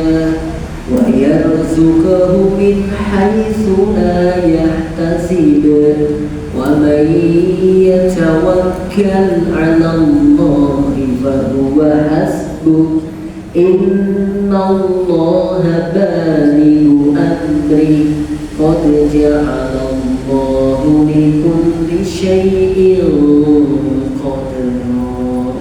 wa yarzuqhu min haitsu la yahtasib wa may yatawakkal 'ala Allahi fa huwa hasbuh innallaha balighu amri qad ja'alallahu likulli syai'in qadara.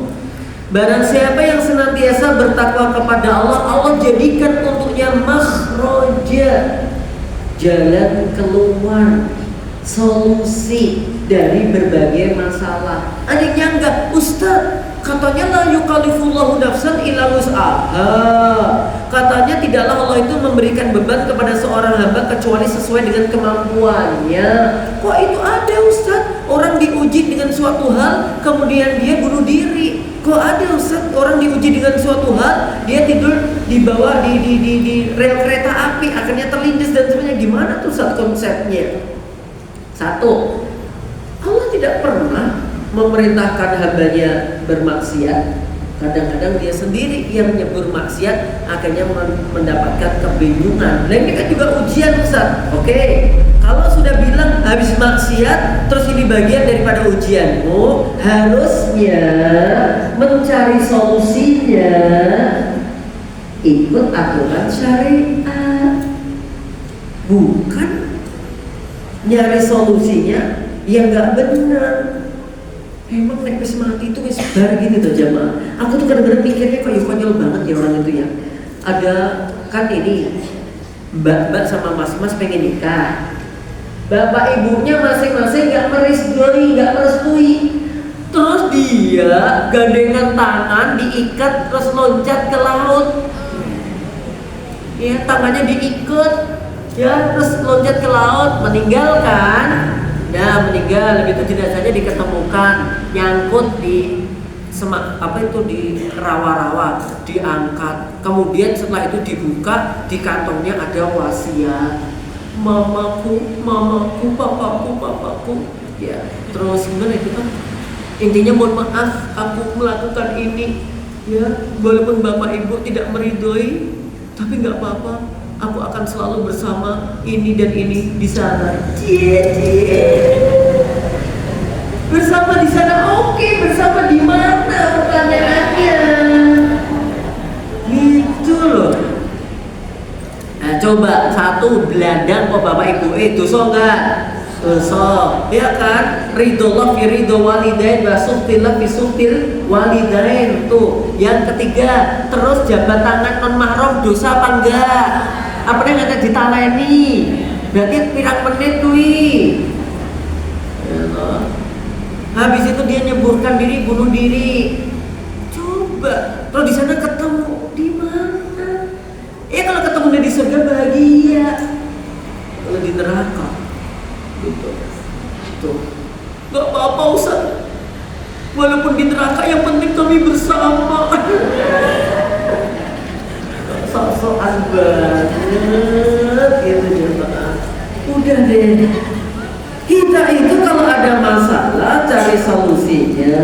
Barang siapa yang senantiasa bertakwa kepada Allah, Allah jadikan untuknya makhraja, jalan keluar. solusi dari berbagai masalah. Ada yang nyanggah, Ustaz, katanya la yukallifullahu nafsan illa wus'aha. Katanya tidaklah Allah itu memberikan beban kepada seorang hamba kecuali sesuai dengan kemampuannya. Kok itu ada, Ustaz? Orang diuji dengan suatu hal, kemudian dia bunuh diri. Kok ada, Ustaz? Orang diuji dengan suatu hal, dia tidur di bawah di rel kereta api, akhirnya terlindas dan sebagainya. Gimana tuh, Ustaz, konsepnya? Satu, Allah tidak pernah memerintahkan hambanya bermaksiat. Kadang-kadang dia sendiri yang nyebur maksiat, akhirnya mendapatkan kebingungan. Nah ini kan juga ujian, Ustaz. Oke, kalau sudah bilang habis maksiat, terus ini bagian daripada ujianmu, harusnya mencari solusinya ikut aturan syariat, bukan nyari solusinya yang nggak benar. Emang nek wis mati itu wis bar gitu tuh jamaah. Aku tuh kadang-kadang mikirnya kok konyol banget ya orang itu ya. Ada kan ini mbak-mbak sama mas-mas pengen nikah. Bapak ibunya masing-masing nggak merestui. Terus dia gandengan tangan diikat terus loncat ke laut. Ya tangannya diikat, ya terus loncat ke laut, meninggal kan? Ya meninggal, begitu tidak saja diketemukan nyangkut di di rawa-rawa, diangkat. Kemudian setelah itu dibuka, di kantongnya ada wasiat. Mamaku, papaku. Ya, terus gimana itu kan? Intinya mohon maaf, aku melakukan ini. Ya, walaupun bapak ibu tidak meridhoi, tapi nggak apa-apa. Aku akan selalu bersama ini dan ini di sana. Bersama di sana, oke. Bersama di mana pertanyaannya? Gitu loh. Nah coba satu belandang kok bapak ibu dosa enggak? Dosa, ya kan? Ridhollah fi ridho walidain wa suhtillah fi suhtil walidain tuh. Yang ketiga, terus jabat tangan non mahram dosa apa enggak? Apa yang ada ditaleni? Berarti pirang menit kuwi. Habis itu dia nyeburkan diri, bunuh diri. Coba, terus di sana ketemu di mana? Kalau ketemu di surga bahagia. Kalau di neraka, gitu. Tuh, nggak apa-apa Ustaz. Walaupun di neraka yang penting kami bersama. Sok-sokan banget gitu jemaah. Udah deh. Kita itu kalau ada masalah cari solusinya.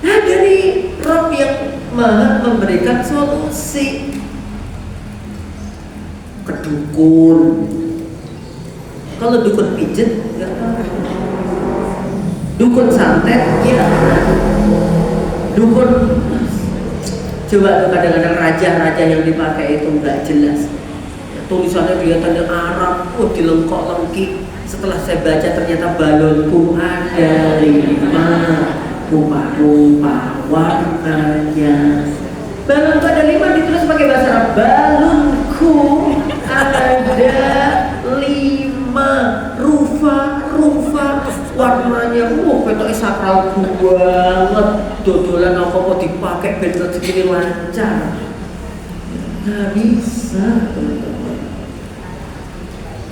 Nah dari Rabb yang Maha memberikan solusi. Ke dukun. Kalau dukun pijet enggak apa-apa. Dukun santet ya. Dukun coba tuh kadang-kadang raja-raja yang dipakai itu nggak jelas. Tulisannya kelihatannya Arab, dilengkok-lengkik. Setelah saya baca ternyata balonku ada 5 rupa-rupa warnanya. Balonku ada 5 ditulis pakai bahasa Arab. Balonku ada 5 rupa-rupa warnanya. Ketoknya sakral banget. Dodolan apa-apa dipakai ben segini lancar. Nggak bisa, teman-teman.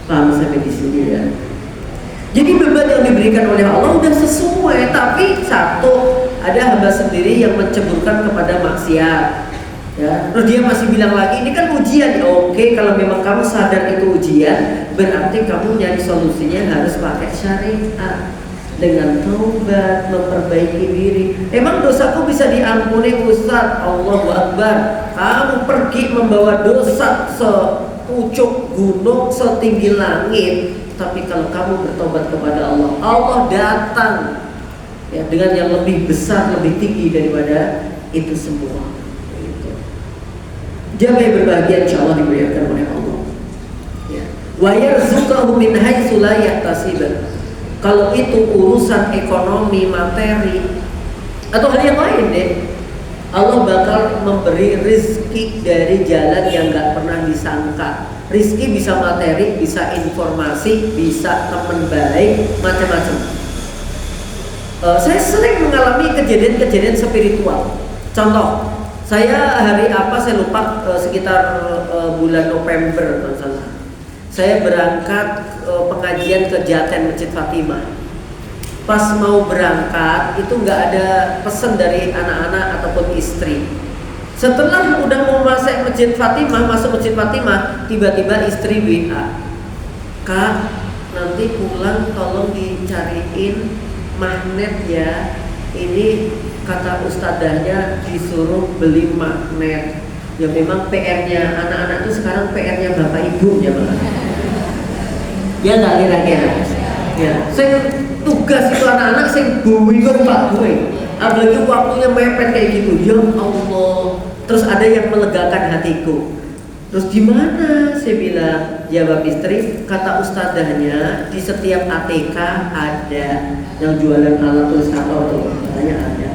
Paham sampai di sini ya. Jadi beban yang diberikan oleh Allah udah sesuai, tapi satu, ada hamba sendiri yang menceburkan kepada maksiat. Ya, terus dia masih bilang lagi, ini kan ujian. Oke, kalau memang kamu sadar itu ujian, berarti kamu nyari solusinya harus pakai syariat. Dengan taubat, memperbaiki diri. Emang dosaku bisa diampuni Ustaz? Allahu Akbar. Kamu pergi membawa dosa sepucuk gunung, setinggi langit, tapi kalau kamu bertobat kepada Allah, Allah datang ya, dengan yang lebih besar, lebih tinggi daripada itu semua. Jaga yang berbahagia insya Allah dimuliakan oleh Allah. Wa yarzuqahu min haitsu la yahtasib. Kalau itu urusan ekonomi, materi, atau hal yang lain deh, Allah bakal memberi rizki dari jalan yang gak pernah disangka. Rizki bisa materi, bisa informasi, bisa teman baik, macam-macam. Saya sering mengalami kejadian-kejadian spiritual. Contoh, saya hari apa saya lupa, sekitar bulan November kalau salah. Saya berangkat pengajian ke Jaten Masjid Fatimah. Pas mau berangkat itu nggak ada pesan dari anak-anak ataupun istri. Setelah udah mau masuk Masjid Fatimah, tiba-tiba istri WA, "Kak, nanti pulang tolong dicariin magnet ya. Ini kata ustadzahnya disuruh beli magnet." Ya memang PR-nya anak-anak itu sekarang PR-nya bapak ibu ya Pak. Ya nggak kira-kira. Ya, saya tugas itu anak-anak saya bui kan Pak gue. Apalagi waktunya mepet kayak gitu. Ya Allah. Terus ada yang melegakan hatiku. Terus gimana? Saya bilang, jawab istri, kata ustadzahnya di setiap ATK ada yang jualan alat tulis kata tuh, katanya ada.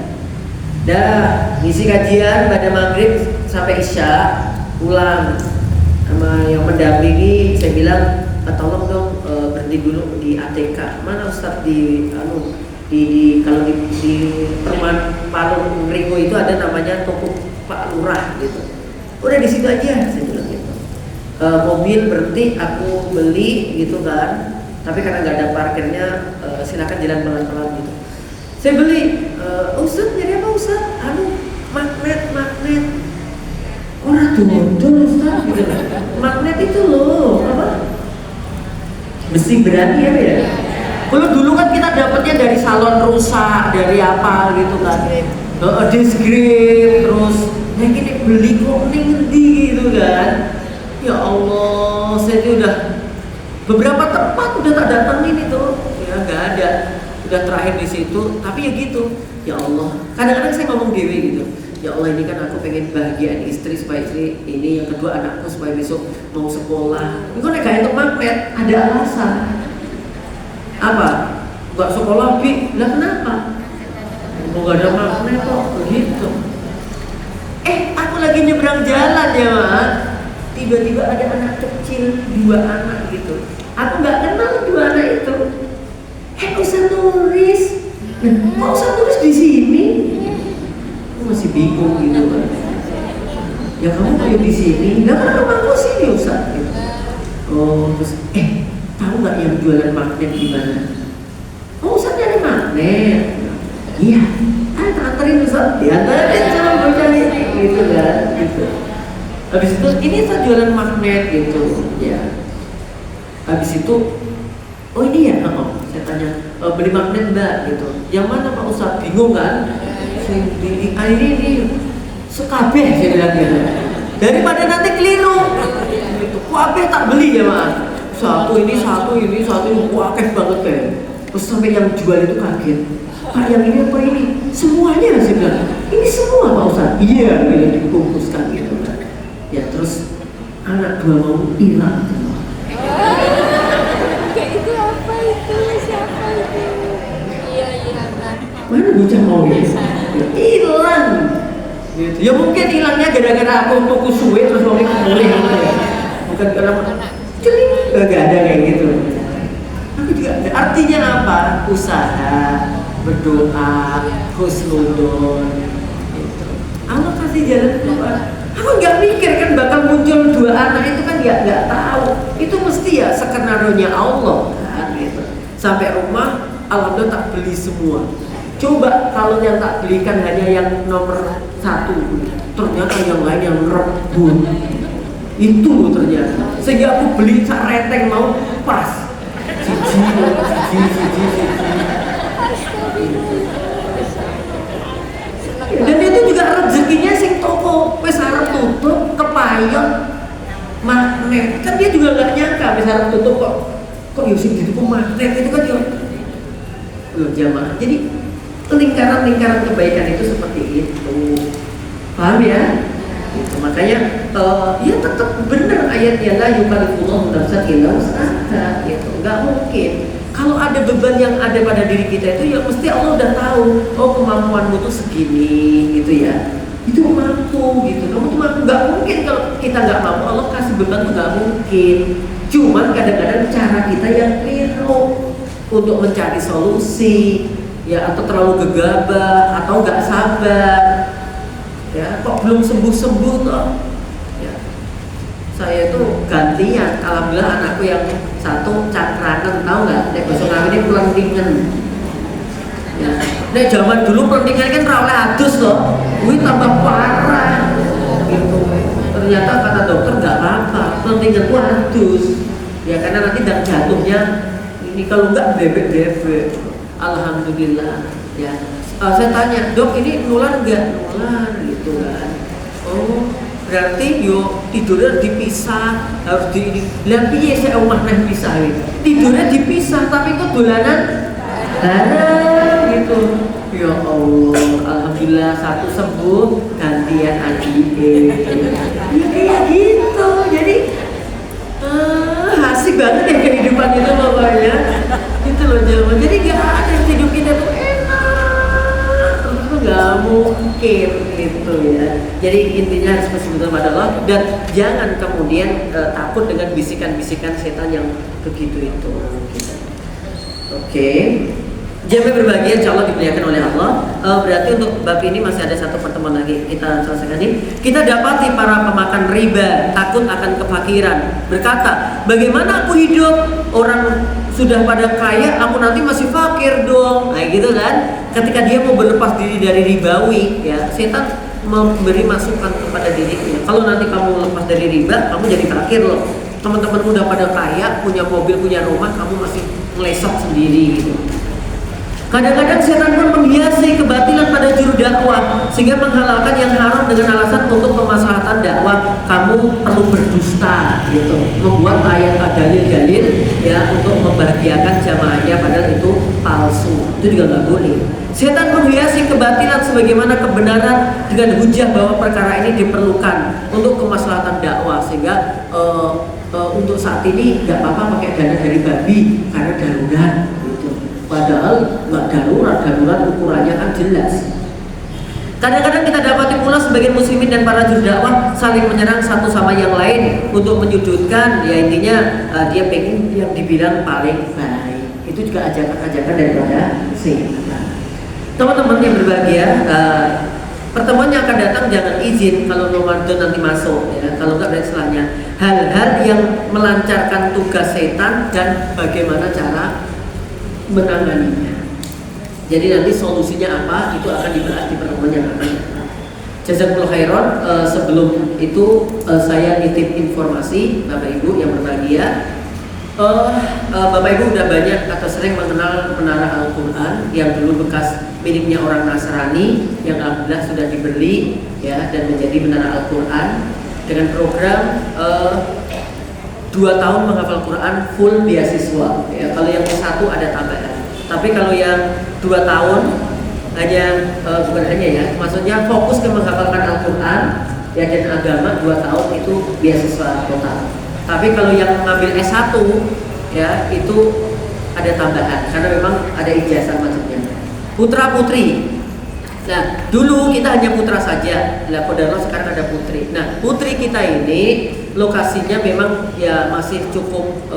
Dah, ngisi kajian pada maghrib sampai isya, pulang sama yang mendampingi. Saya bilang, tolong dong berhenti dulu di ATK. Mana ustadz di kalau di perumahan Palung Ringo itu ada namanya toko Pak Lurah gitu. Udah di situ aja saya bilang gitu. Mobil berhenti aku beli gitu kan. Tapi karena nggak ada parkirnya, silakan jalan pelan-pelan gitu. Saya beli. Ustadz nyari apa Ustadz? Magnet. Orang tuh Ustadz gitu. Magnet itu loh apa? Besi berani ya. Kalau dulu kan kita dapatnya dari salon rusak, dari apa gitu kan. Disgrip, terus nah gini beli kok ngendi gitu kan. Ya Allah, saya ini udah beberapa tempat udah tak datengin itu, ya nggak ada. Udah terakhir di situ, tapi ya gitu. Ya Allah, kadang-kadang saya ngomong dewe gitu. Ya Allah, ini kan aku pengen bahagiaan istri supaya istri ini, yang kedua anakku supaya besok mau sekolah. Ini kok kayak untuk magnet, ada alasan. Apa? Gak sekolah bi? Lah kenapa? Mau gak ada magnet kok begitu. Aku lagi nyebrang jalan ya Mak. Tiba-tiba ada anak kecil, 2 anak gitu. Aku nggak kenal 2 anak itu. Usah tulis. Kok usah tulis di sini? Aku masih bingung gitu kan. Ya kamu kayak di sini. Nggak kan rumahku sini Ustaz. Gitu. Oh terus tahu nggak yang jualan magnet di mana? Oh Ustaz nyari magnet. Iya. Anterin Ustaz. Diantarin sama bocah ini gitu kan. Gitu. Habis itu ini saya jualan magnet gitu. Ya. Habis itu oh ini ya, saya tanya beli magnet mbak gitu. Yang mana Pak Ustadz? Bingung kan? Ini sekabeh saya bilang gitu. Daripada nanti keliru. Gitu. Kabeh tak beli ya Mak. Satu ini, akeh banget kan. Terus sampai yang jual itu kaget. Pak yang ini apa ini? Semuanya saya bilang. Ini semua Pak Ustadz. Iya, gitu dikumpulkan gitu kan. Ya terus anak 2 mau hilang. Itu apa itu? Siapa itu? Iya. Mana bocah mau ya? Hilang. Gitu. Ya mungkin hilangnya gara-gara aku tuku suwe terus mau kembali gitu ya. Bukan karena celing, gak ada kayak gitu. Aku juga artinya apa? Usaha, berdoa, husnudon. Gitu. Allah kasih jalan keluar. Aku nggak mikir kan bakal muncul 2 anak itu kan nggak tahu. Itu mesti ya skenario-nya Allah kan gitu. Sampai rumah alhamdulillah tak beli semua. Coba kalau yang tak belikan hanya yang nomor 1, ternyata yang lain yang rebut. Itu ternyata. Sehingga aku beli sareteng mau pas. Siji. Dan itu juga rezekinya sing toko wis arep tutup kepayon magnet. Kan dia juga nggak nyangka wis arep tutup kok yo sing ditutup magnet itu kan yo jamaah. Jadi lingkaran-lingkaran kebaikan itu seperti itu. Paham ya? Gitu. Makanya ya tetap benar ayatnya la yukallifullahu nafsan illa wus'aha gitu. Enggak mungkin. Kalau ada beban yang ada pada diri kita itu ya mesti Allah udah tahu, oh kemampuanmu tuh segini gitu ya. itu mampu gitu. Kamu tuh mampu, nggak mungkin kalau kita nggak mampu Allah kasih beban tuh nggak mungkin. Cuman kadang-kadang cara kita yang keliru untuk mencari solusi, ya, atau terlalu gegabah atau nggak sabar, ya, kok belum sembuh toh, ya. Saya itu gantian, alhamdulillah anakku yang satu cakrangan, tahu nggak? Nek bahasa kami ini pelentingan. Ya. Nek zaman dulu pelentingan kan rawleh adus loh, wih tambah parah, gitu. Ternyata kata dokter nggak apa-apa, pelentingan itu adus, ya karena nanti jatuhnya ini kalau nggak bebek. Alhamdulillah, ya. Saya tanya, dok ini nular nggak? Nular, gitu kan. Oh, berarti yo tidurnya dipisah, harus di ini. Lihat piye saya omah pisah ini. Tidurnya dipisah tapi kok dolanan bareng gitu. Ya Allah, alhamdulillah satu sembuh, gantian adik. Ya kayak gitu. Jadi asik banget ya kehidupan itu pokoknya. Itu loh jawaban. Jadi gak ada yang hidup kita tuh enak, terus gak mungkin gitu ya. Jadi intinya harus bersyukur pada Allah dan jangan kemudian takut dengan bisikan-bisikan setan yang begitu itu. Gitu. Oke. Jamaah berbahagia, insya Allah dimuliakan oleh Allah. Berarti untuk bab ini masih ada satu pertemuan lagi, kita selesaikan ini. Kita dapati para pemakan riba takut akan kefakiran, berkata, bagaimana aku hidup? Orang sudah pada kaya, aku nanti masih fakir dong. Nah gitu kan. Ketika dia mau berlepas diri dari ribawi, ya setan memberi masukan kepada dirinya. Kalau nanti kamu lepas dari riba, kamu jadi fakir loh. Teman-temanmu udah pada kaya, punya mobil, punya rumah, kamu masih ngelesok sendiri gitu. Kadang-kadang setan pun menghiasi kebatilan pada juru dakwah sehingga menghalalkan yang haram dengan alasan untuk kemaslahatan dakwah. Kamu perlu berdusta, gitu, membuat ayat dalil-dalil ya untuk membahagiakan jamaahnya padahal itu palsu. Itu juga nggak boleh. Setan menghiasi kebatilan sebagaimana kebenaran dengan hujah bahwa perkara ini diperlukan untuk kemaslahatan dakwah sehingga untuk saat ini nggak apa-apa pakai dana dari babi karena darurat. Padahal nggak darurat ukurannya kan jelas. Kadang-kadang kita dapati pula sebagian muslimin dan para juru dakwah saling menyerang satu sama yang lain untuk menyudutkan, ya intinya dia pengen yang dibilang paling baik. Itu juga ajakan-ajakan daripada setan. Teman-teman yang berbahagia, pertemuan yang akan datang jangan izin kalau Ramadan nanti masuk, ya. Kalau nggak dari setelahnya hal-hal yang melancarkan tugas setan dan bagaimana cara menanganinya. Jadi nanti solusinya apa itu akan dibahas di pertemuan yang akan datang. Jazakumullah khairan. Sebelum itu saya nitip informasi Bapak Ibu yang berbahagia. Bapak Ibu udah banyak atau sering mengenal Menara Al-Quran yang dulu bekas miliknya orang Nasrani yang alhamdulillah sudah dibeli, ya, dan menjadi Menara Al-Quran dengan program 2 tahun menghafal Quran full beasiswa, ya. Kalau yang satu ada tambahan, tapi kalau yang 2 tahun hanya bukan hanya ya, maksudnya fokus ke menghafalkan Al-Quran, ya, dan agama 2 tahun itu beasiswa total. Tapi kalau yang mengambil S1, ya, itu ada tambahan karena memang ada ijazah macamnya. Putra putri. Nah, dulu kita hanya putra saja. Lah qadarullah sekarang ada putri. Nah, putri kita ini lokasinya memang ya masih cukup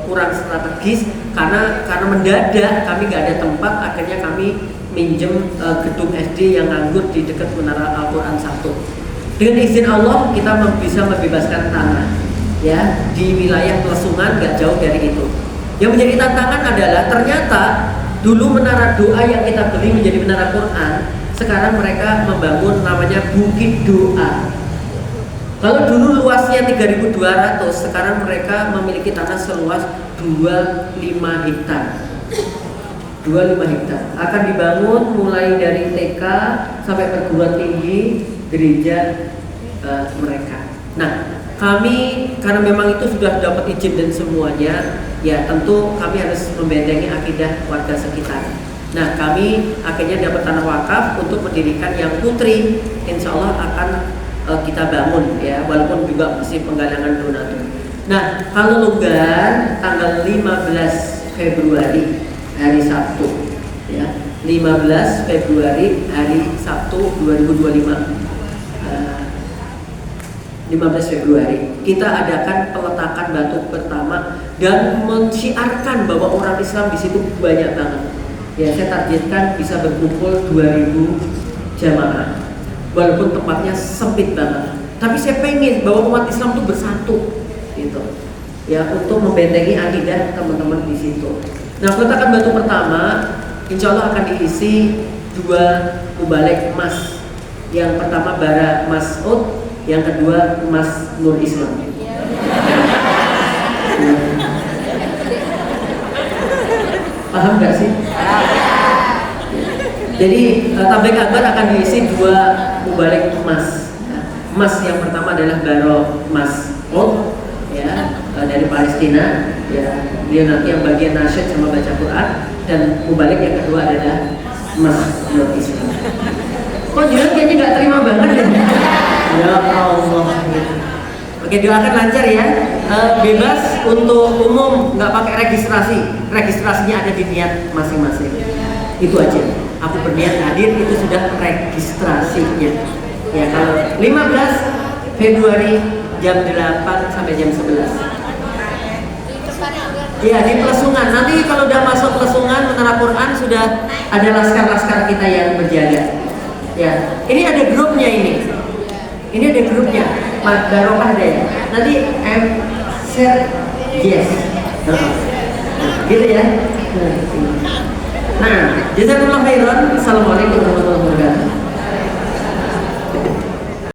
kurang strategis karena mendadak kami nggak ada tempat, akhirnya kami minjem gedung SD yang nganggur di dekat Menara Al-Quran 1. Dengan izin Allah kita bisa membebaskan tanah, ya, di wilayah Plesungan, nggak jauh dari itu. Yang menjadi tantangan adalah ternyata dulu menara doa yang kita beli menjadi menara Quran, sekarang mereka membangun namanya Bukit Doa. Kalau dulu luasnya 3.200, sekarang mereka memiliki tanah seluas 25 hektar. 25 hektar akan dibangun mulai dari TK sampai perguruan tinggi gereja mereka. Nah, kami karena memang itu sudah dapat izin dan semuanya, ya tentu kami harus membentengi akidah warga sekitar. Nah, kami akhirnya dapat tanah wakaf untuk mendirikan yang putri. Insya Allah akan kita bangun, ya, walaupun juga masih penggalangan donatur. Nah, kalau longgar tanggal 15 Februari hari Sabtu, ya, 15 Februari hari Sabtu 2025 15 Februari kita adakan peletakan batu pertama dan mensiarkan bahwa orang Islam di situ banyak banget. Ya, saya targetkan bisa berkumpul 2000 jamaah. Walaupun tempatnya sempit banget, tapi saya pengen bahwa umat Islam itu bersatu, gitu. Ya, untuk membentengi akidah teman-teman di situ. Nah, peletakan batu pertama, insya Allah akan diisi 2 mubalek emas. Yang pertama bara Mas'ud, yang kedua emas Nur Islam. Paham nggak sih? Jadi tablik akbar akan diisi 2 mubalek emas. Emas yang pertama adalah baro Mas'ud, ya, dari Palestina. Ya, dia nanti yang bagian nasyid sama baca Quran, dan mubalek yang kedua adalah emas Nur Islam. Kok juga kayaknya nggak terima banget ya? Ya Allah. Oke, doakan lancar ya. Bebas untuk umum, nggak pakai registrasi. Registrasinya ada di niat masing-masing. Itu aja. Aku berniat hadir, itu sudah registrasinya. Ya, kalau 15 Februari jam 8 sampai jam 11. Ya, di Plesungan. Nanti kalau udah masuk Plesungan Menara Quran sudah ada laskar-laskar kita yang berjaga. Ya, ini ada grupnya ini. Ini ada grupnya. Barokah deh. Nanti share yes. Gitu ya. Nah, jazakumullah khairan. Assalamualaikum warahmatullahi wabarakatuh.